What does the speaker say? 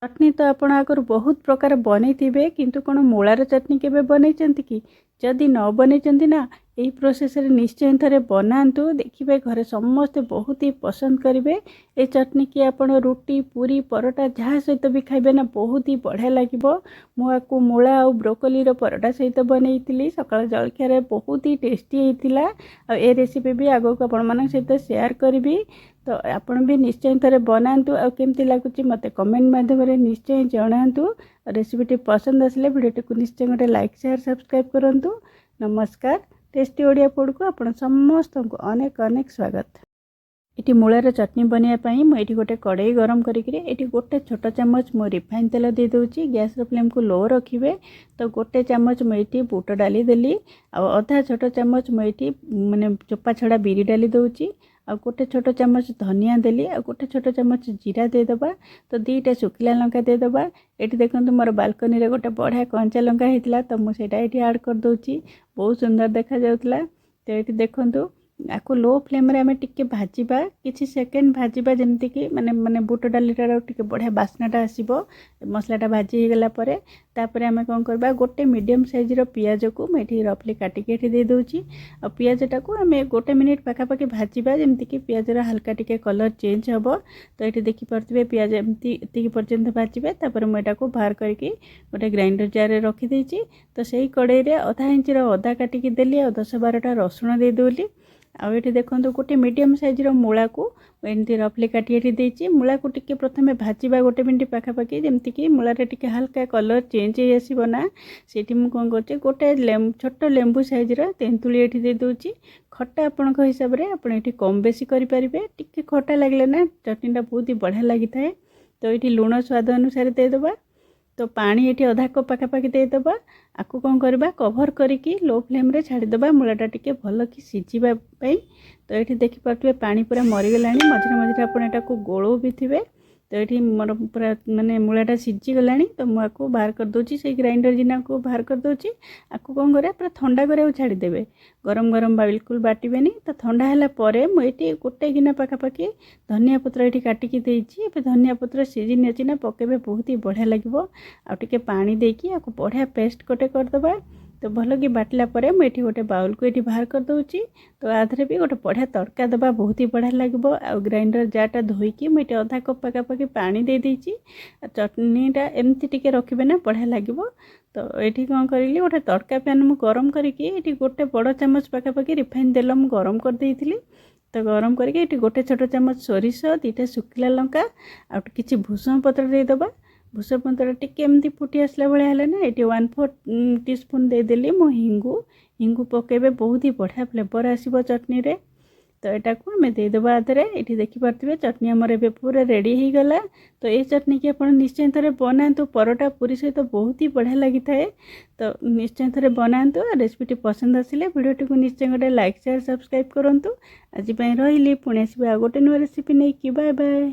चटनी तो आपण आगु बहुत प्रकार बनई किंतु कौन मूलार चटनी केबे बनई कि जदि न बनई ना यही प्रोसेस रे निश्चय थे बनातु देखिए घरे समस्ते बहुत ही पसंद करेंगे। ये चटनी की आप रुटी पूरी परोटा जहाँ सहित भी खाइबे ना बहुत ही बढ़िया लगे। मुझे मूला और ब्रोकोली परोटा सहित बनई सकाल जलखिया बहुत ही टेस्टी होता। ए रेसिपी भी आगो आपण मान सहित शेयर करी तो आपण भी निश्चय थे बनातु आ केमती लगुच मत कमेंट माध्यम निश्चय जनातु। रेसिपीटी पसंद आसले भिडियोटी को निश्चय गोटे लाइक शेयर सब्सक्राइब करूँ। नमस्कार। टेस्टी ओडिया फूड को आपण समस्त को अनेक अनेक स्वागत। इटी मूलार चटनी बनवाई मुझे गोटे कड़ाई गरम करी गोटे छोट चम्मच मु रिफाइन तेल दे दूची। गैस फ्लेम को लो रखिए। तो गोटे चम्मच मुझे बुट डाली देली आधा छोट चम्मच मुझे माने चोपा छड़ा बिरी डाली दूची। आ गोटे छोट चम्मच धनिया देली आ गोटे छोट चम्मच जीरा देदबा। तो दीटा शुखिला लंका देदबा। ये देखो मोर बालकनी रे गोटे बढ़िया कंचा लंका होता तो मुझे ये आड कर दूची। बहुत सुंदर देखा जाउतला। तो ये देखो आपको लो फ्लेम रे आमे टिके भाजीबा किछि सेकेंड भाजीबा जेमति कि माने माने बुट डालीटार टिके बढ़िया बास्नाटा आसीबो। मसलाटा भाजी हो गला परे तापरे आमे कोन करबा गोटे मीडियम साइज रो पियाज को मेठी रफली काटी के दे दोची। आ पियाजटा को आमे गोटे मिनिट पाखा पाखी भाजीबा जेमति कि पियाज रो हल्का टिके कलर चेंज हबो। तो ये देखि परथिबे पियाज एमति एतिकी पर्यंत भाजीबे तापरे मेटा को बाहर करके गोटे ग्राइंडर जार रे रखी देची। तो सेही कड़ाई रे आधा इंच रो अदा काटी के देली आ 10-12टा रसुण दे दोली। आउ ये देखो गोटे मीडियम साइज मूला को एमती रफली काटी देची। मूला को टिके प्रथमे भाजीबा गोटे मिनिट पाखापाखि जमती कि मूला टिके हल्का कलर चेंज हो आसो ना सेठी मु कौन कर गोटे छोट लेंबू साइज तेंतुली ये दे दूची। खट्टा आपण हिसाब से आप कम बेसी करें टिके खट्टा लगे ना चटनीटा बहुत ही बढ़िया लगी थाए। तो ये लुण स्वाद अनुसार देदबा। तो पानी ये अधा कप पाखापाखि देदबा। आपको कौन करबा कवर करके लो फ्लेम रे छाड़ीदबा मूलाटा टिके भल कि सिझिबा पई। तो ये देखि पार्थिबे पानी पूरा मरीगलानी मझे मझे आपण एटा को गोलो भी थिबे। तो ये मोर पूरा माने मूलाटा सिझी गलानी। तो मुझे बाहर कर दूची से ग्राइंडर जिना को बाहर कर दूची। आपको कौन करे पूरा ठंडा करे छाड़ीदेवे। गरम गरम बिल्कुल बाटिबेनी। तो ठंडा हैला परे मुझे गोटे गिना पाखापाखि धनिया पत्र ये काटिकी देची। धनिया पत्र सीजन अच्छी ना पकेबे बहुत ही बढ़िया लगे। आ टिके पानी देकी आपको बढ़िया पेस्ट गोटे करदबा। तो भल कि बाटला परे मुझे गोटे बाउल को ये बाहर कर दूची। तो आधे भी गोटे बढ़िया तड़का दबा बहुत ही बढ़िया लगे। आ ग्राइंडर जारटा धोईकी मुझे अधा कप पाखापाखि पानी दे देची। चटनीटा एमती टिके रखिबे ना बढ़िया लगे। तो ये कौन करी गोटे तड़का पैन मु गरम करके गोटे बड़ चामच पाखापाखि रिफाइन तेल मु गरम कर देइथिली। तो गरम करके गोटे छोट चामच सोरिष दीटा शुखिला लंका आ किछि भूसम पत्र देदबा। भूसम पत्र टिके एमती फुटी आसला भाया है ना ये 1/4 टीस्पून देदेली मु हिंगू पकेबे बहुत ही बढ़िया फ्लेवर आसीबो चटनी रे। तो यहाँ को आम देदबा आधे ये देखिपे चटनी आमर ए पूरा रेडी हो गला। तो ये चटनी की आप निश्चय थे बनातु परोटा पूरी सहित बहुत ही बढ़िया लगी थाए। तो निश्चय थे बनातु। रेसिपीटी पसंद आसिले वीडियोटी को निश्चय गोटे लाइक शेयर सब्सक्राइब करूँ। आज रही पुणी आसबे आ गोटे नुआ रेसिपी नहीं कि बाय बाय।